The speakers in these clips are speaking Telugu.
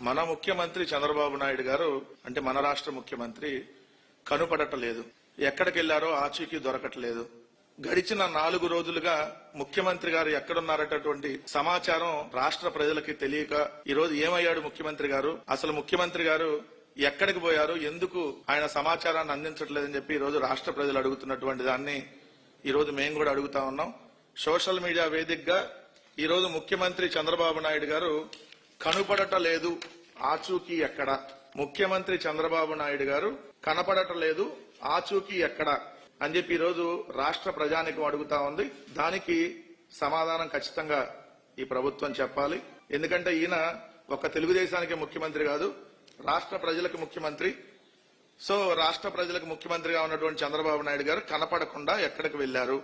మన ముఖ్యమంత్రి చంద్రబాబు నాయుడు గారు అంటే మన రాష్ట్ర ముఖ్యమంత్రి కనుపడటలేదు. ఎక్కడికి వెళ్లారో ఆచూకీ దొరకట్లేదు. గడిచిన 4 రోజులుగా ముఖ్యమంత్రి గారు ఎక్కడున్నారటటువంటి సమాచారం రాష్ట్ర ప్రజలకి తెలియక ఈ రోజు ఏమయ్యాడు ముఖ్యమంత్రి గారు, అసలు ముఖ్యమంత్రి గారు ఎక్కడికి పోయారు, ఎందుకు ఆయన సమాచారాన్ని అందించట్లేదని చెప్పి ఈ రోజు రాష్ట్ర ప్రజలు అడుగుతున్నటువంటి దాన్ని ఈ రోజు మేము కూడా అడుగుతా ఉన్నాం. సోషల్ మీడియా వేదికగా ఈ రోజు ముఖ్యమంత్రి చంద్రబాబు నాయుడు గారు కనుపడటలేదు, ఆచూకీ ఎక్కడ, ముఖ్యమంత్రి చంద్రబాబు నాయుడు గారు కనపడటలేదు, ఆచూకీ ఎక్కడ అని చెప్పి ఈ రోజు రాష్ట్ర ప్రజానికం అడుగుతా ఉంది. దానికి సమాధానం ఖచ్చితంగా ఈ ప్రభుత్వం చెప్పాలి. ఎందుకంటే ఈయన ఒక తెలుగుదేశానికి ముఖ్యమంత్రి కాదు, రాష్ట్ర ప్రజలకు ముఖ్యమంత్రి. సో రాష్ట్ర ప్రజలకు ముఖ్యమంత్రిగా ఉన్నటువంటి చంద్రబాబు నాయుడు గారు కనపడకుండా ఎక్కడికి వెళ్లారు,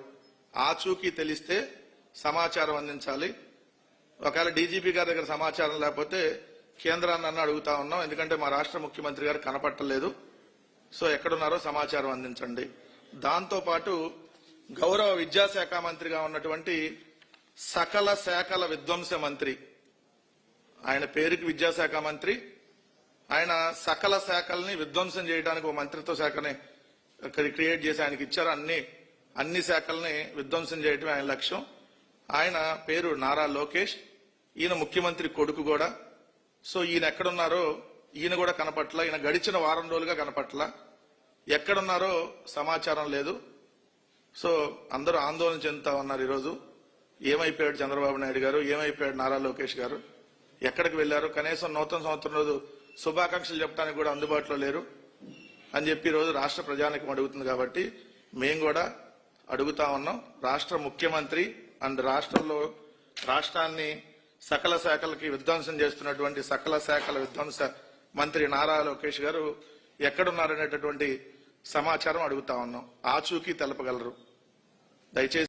ఆచూకీ తెలిస్తే సమాచారం అందించాలి. ఒకవేళ డీజీపీ గారి దగ్గర సమాచారం లేకపోతే కేంద్రాన్ని అన్న అడుగుతా ఉన్నాం. ఎందుకంటే మా రాష్ట్ర ముఖ్యమంత్రి గారు కనపట్టలేదు, సో ఎక్కడున్నారో సమాచారం అందించండి. దాంతో పాటు గౌరవ విద్యాశాఖ మంత్రిగా ఉన్నటువంటి సకల శాఖల విధ్వంస మంత్రి, ఆయన పేరుకి విద్యాశాఖ మంత్రి, ఆయన సకల శాఖల్ని విధ్వంసం చేయడానికి ఒక మంత్రిత్వ శాఖని క్రియేట్ చేసి ఆయనకి ఇచ్చారు. అన్ని శాఖల్ని విధ్వంసం చేయటమే ఆయన లక్ష్యం. ఆయన పేరు నారా లోకేష్, ఈయన ముఖ్యమంత్రి కొడుకు కూడా. సో ఈయన ఎక్కడున్నారో ఈయన కూడా కనపట్ల, ఈయన గడిచిన వారం రోజులుగా కనపట్ల, ఎక్కడున్నారో సమాచారం లేదు. సో అందరూ ఆందోళన చెందుతా ఉన్నారు. ఈరోజు ఏమైపోయాడు చంద్రబాబు నాయుడు గారు, ఏమైపోయాడు నారా లోకేష్ గారు, ఎక్కడికి వెళ్లారు, కనీసం నూతన సంవత్సరం రోజు శుభాకాంక్షలు చెప్పడానికి కూడా అందుబాటులో లేరు అని చెప్పి ఈరోజు రాష్ట్ర ప్రజానికం అడుగుతుంది. కాబట్టి మేము కూడా అడుగుతా ఉన్నాం. రాష్ట్ర ముఖ్యమంత్రి అండ్ రాష్ట్రాన్ని సకల శాఖలకి విధ్వంసం చేస్తున్నటువంటి సకల శాఖల విధ్వంస మంత్రి నారా లోకేష్ గారు ఎక్కడున్నారనేటటువంటి సమాచారం అడుగుతా ఉన్నాం. ఆచూకీ తెలపగలరు దయచేసి.